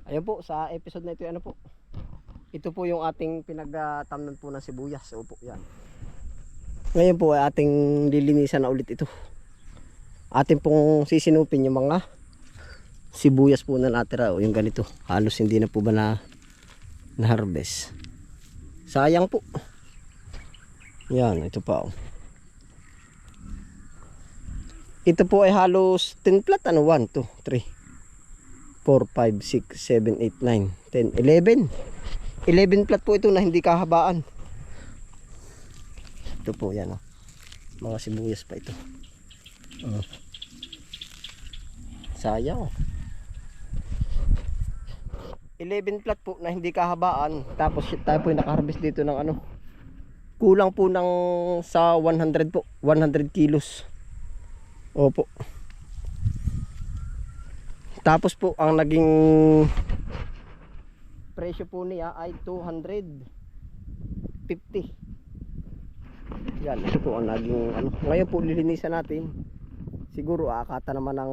Ayun po, sa episode na ito, ano po, ito po yung ating pinagtamnan po ng sibuyas. Opo, yan. Ngayon po ay ating lilinisan na ulit ito. Ating pong sisinupin yung mga sibuyas po na natira. O yung ganito, halos hindi na po ba na harvest. Sayang po. Yan, ito pa. Oh. Ito po ay halos 10 plat. Ano? 1, 2, 3, 4, 5, 6, 7, 8, 9, 10, 11. 11 plat po ito na hindi kahabaan. Ito po yan, oh. Mga sibuyas pa ito. Sayang. 11 plat po na hindi kahabaan. Tapos tayo po yung nakaharvest dito ng ano. Kulang po ng sa 100 po. 100 kilos. Opo. Tapos po ang naging presyo po niya ay 250. Yan, ito po ang naging ano. Ngayon po lilinisan natin. Siguro akata naman ng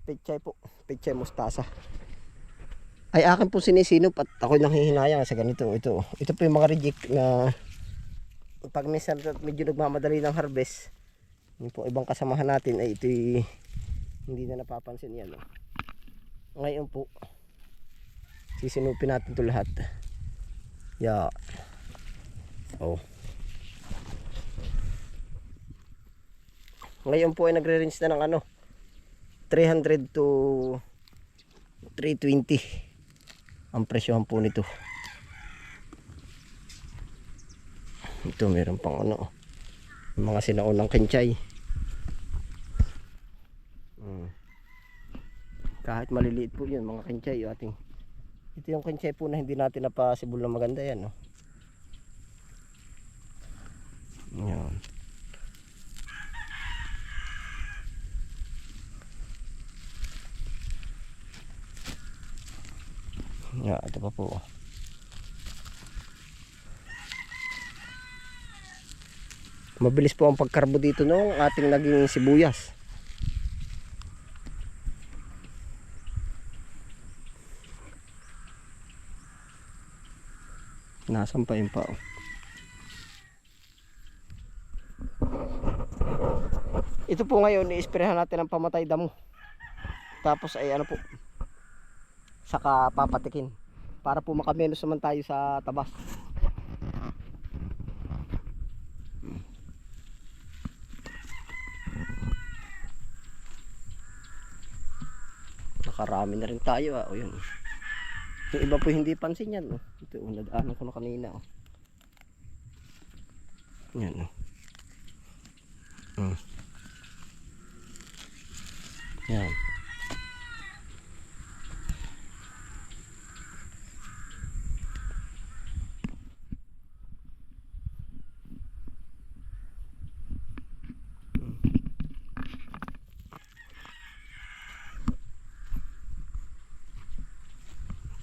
pechay po. Pechay mustasa. Ay akin po sinisinop at ako'y nanghihinayang sa ganito. Ito po yung mga reject na pag minsan medyo nagmamadali ng harvest. Yung po ibang kasamahan natin ay ito hindi na napapansin yan. Ngayon po sisinupin natin ito lahat. Yeah. Oh. Ngayon po ay nagre-range na ng ano 300 to 320 ang presyohan po nito. Ito meron pang ano mga sinaunang kinchay. Kahit maliliit po yun mga kinchay ating. Ito yung kinchay po na hindi natin napasibol na maganda yan, no? Yan. Yeah, ito pa po. Mabilis po ang pagkarbo dito nung ating naging sibuyas. Nasampayin pa. Ito po ngayon i-sprayhan natin ang pamatay damo. Tapos ay ano po saka papatikin para po makamenos naman tayo sa tabas. Nakarami na rin tayo. O yun. Yung iba po hindi pansin yan. Ito nadaanan ko na kanina. Yan. Yan.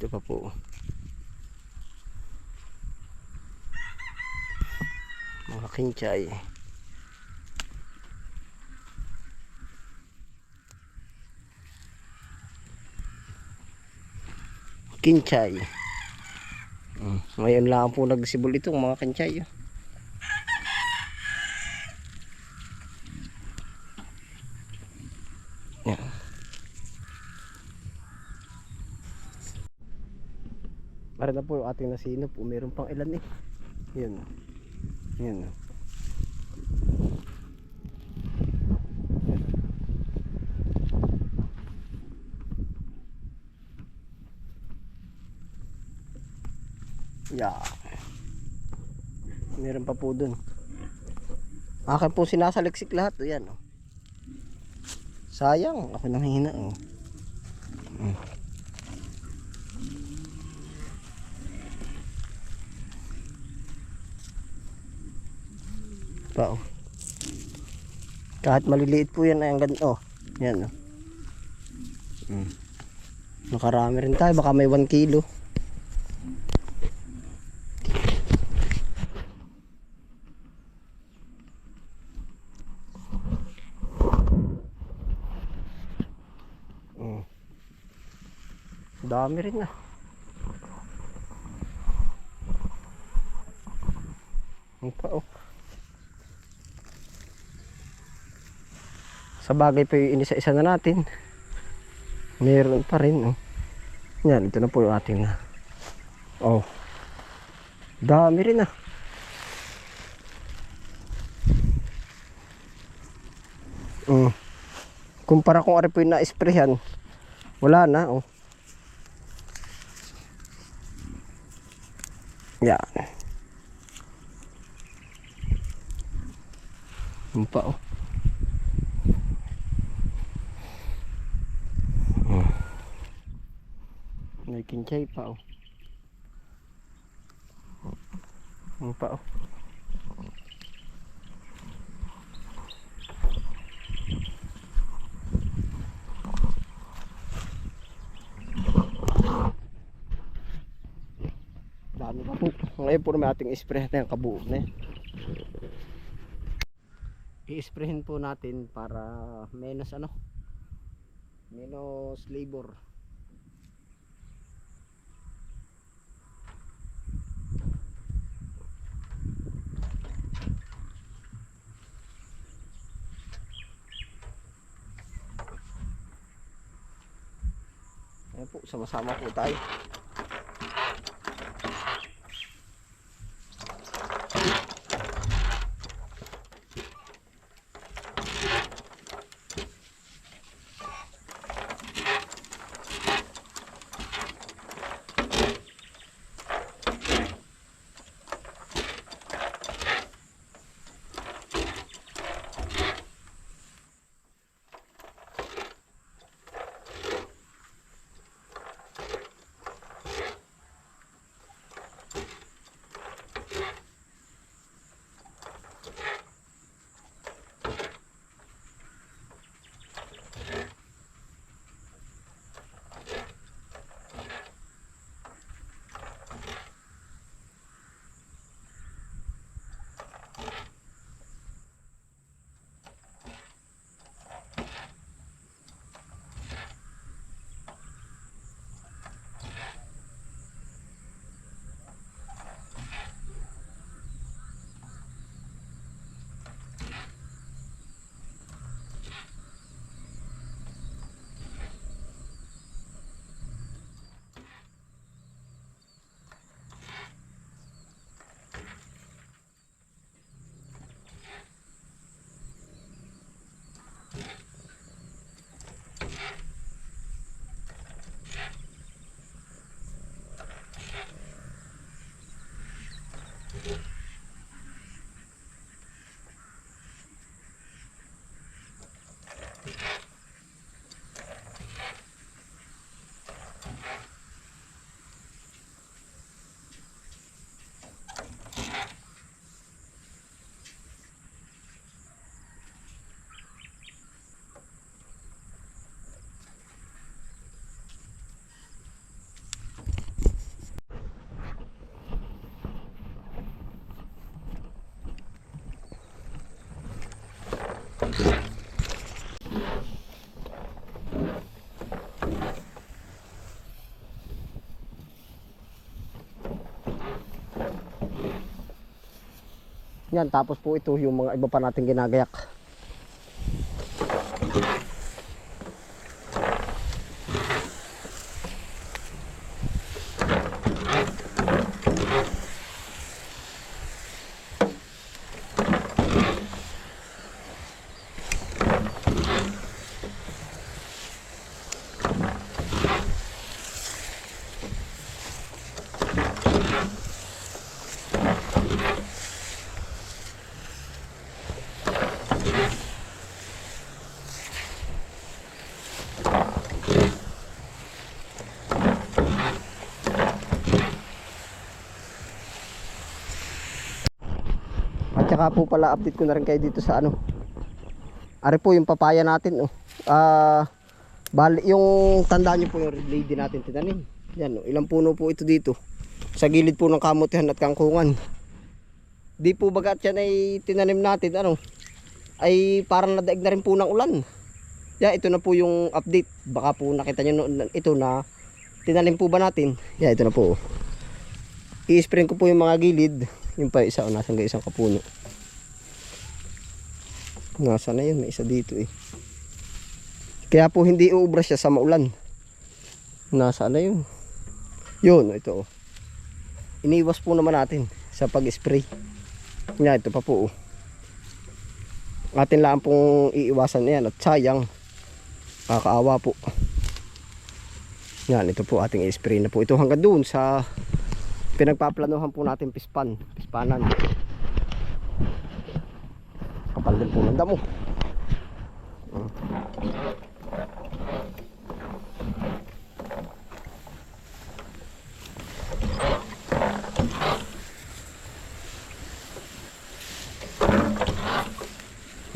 Ito pa po. Mga kinchay. Kinchay. Ngayon lang po nagsibol itong mga kinchay. Yan. Para na po yung ating nasinop. Meron pang ilan eh. Yan. Yan. Yeah. Meron pa po dun. Akin po sinasaliksik lahat. Yan. Sayang. Ako nanghihina. Pa. Kahit maliliit po yan ay ang ganda. Yan. Nakarami rin tayo. Baka may 1 kilo. Dami rin na. Ang pa oh. Sa bagay pa yung inisa-isa na natin. Meron pa rin oh. Yan, ito na po yung ating na. Oh. Dami rin na. Kumpara kung ari po yung na-sprayhan, wala na oh. Yan. Yung pa oh. May kinchay pa oh. Yung pa oh. Dami pa po. Ngayon po naman ating spray na yung kabuo na yan. I-sprayhin po natin para menos ano, menos labor. Ayan po, sama-sama po tayo. Yan, tapos po ito yung mga iba pa nating ginagayak. Tsaka po pala update ko na rin kayo dito sa ano. Ari po yung papaya natin oh. Bali yung tandaan niyo po yung red lady natin tinanim. Yan oh, ilang puno po ito dito. Sa gilid po ng kamutihan at kangkungan. Di po bagat yan ay tinanim natin ano. Ay parang nadaig na rin po ng ulan. Yeah, ito na po yung update. Baka po nakita niyo ito na tinalim po ba natin? Yan, ito na po. I-spray ko po yung mga gilid. Yung pa isa, nasan ka isang kapuno. Nasa na yun, may isa dito eh. Kaya po hindi uubra siya sa maulan. Nasa na yun. Yun, ito. Iniwas po naman natin sa pag-spray. Yan, ito pa po. Atin lang pong iiwasan na yan at sayang. Kakaawa po. Yan, ito po ating i-spray na po. Ito hanggang doon sa pinagpaplanuhan po natin pispanan. Kapal din po ng damo.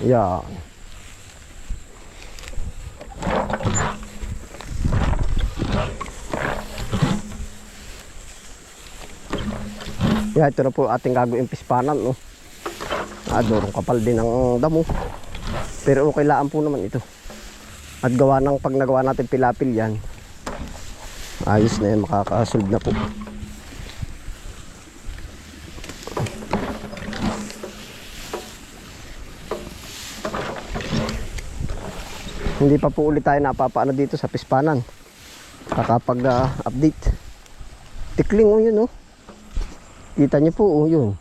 Yan. Yan, ito na po ating gagawin pispanan, no. Adorong kapal din ang damo. Pero okay lang po naman ito. At gawa ng pag nagawa natin pilapil yan, ayos na yan, makakasolve na po. Hindi pa po ulit tayo napapaano dito sa pispanan. Kakapag update. Tikling o yun, oh. Kita niyo po, oh, yun.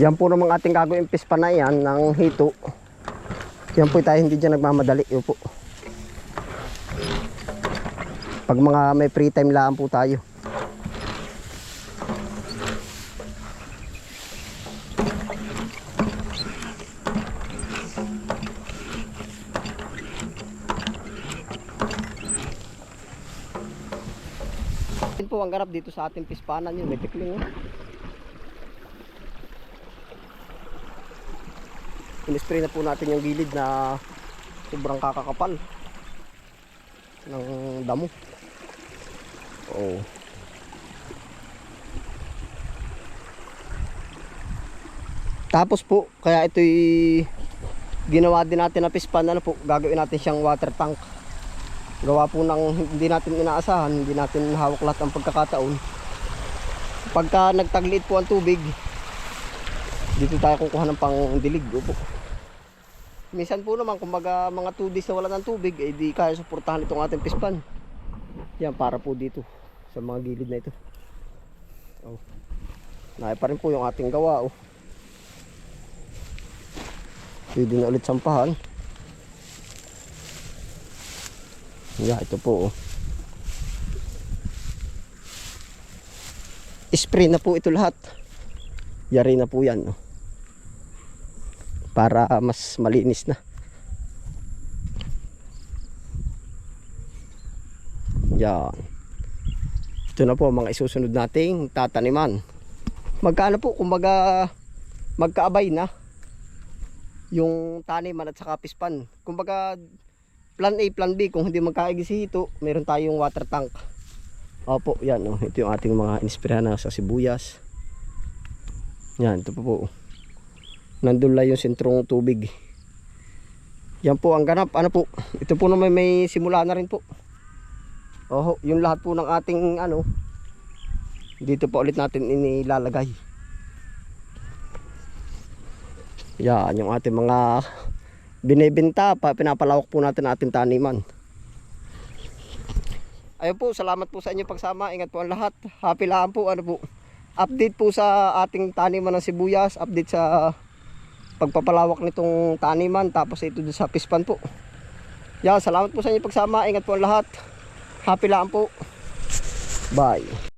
Yan po namang ating gagawin pispanayan ng hito. Yan po tayo hindi dyan nagmamadali. Yun po. Pag mga may free time lang po tayo. Yan po ang ganap dito sa ating pispanan. Yun, may tikling. In-spray na po natin yung gilid na sobrang kakakapal ng damo. Oh. Tapos po, kaya ito'y ginawa din natin na pispan, ano po, gagawin natin siyang water tank. Gawa po ng hindi natin inaasahan, hindi natin hawak lahat ang pagkakataon. Pagka nagtagliit po ang tubig, dito tayo kukuha ng pang dilig. Opo. Minsan po naman kumbaga mga 2 days na wala ng tubig, eh di kaya suportahan itong ating pispan. Yan para po dito sa mga gilid na ito. Oh. Naay pa rin po yung ating gawa. Oh. Pwede na ulit sampahan. Yan, ito po. Oh. Spray na po ito lahat. Yari na po yan. Oh. Para mas malinis na. Yan. Ito na po mga isusunod nating tataniman. Magkano po kumbaga magkaabay na yung taniman at saka pispan. Kumbaga plan A, plan B, kung hindi magkaigisi ito, meron tayong water tank. Opo, yan, oh. Ito yung ating mga inspirahan sa sibuyas. Yan, ito po. Nandun lang yung sentrong tubig. Yan po ang ganap. Ano po? Ito po naman may simula na rin po. Oh, yung lahat po ng ating ano, dito po ulit natin inilalagay. Yan, yung ating mga binibenta, pinapalawak po natin ating taniman. Ayun po, salamat po sa inyong pagsama. Ingat po ang lahat. Happy lang po. Ano po? Update po sa ating taniman ng sibuyas. Update sa pagpapalawak nitong taniman. Tapos ito sa pispan po. Yan, salamat po sa inyong pagsama. Ingat po ang lahat. Happy lang po. Bye.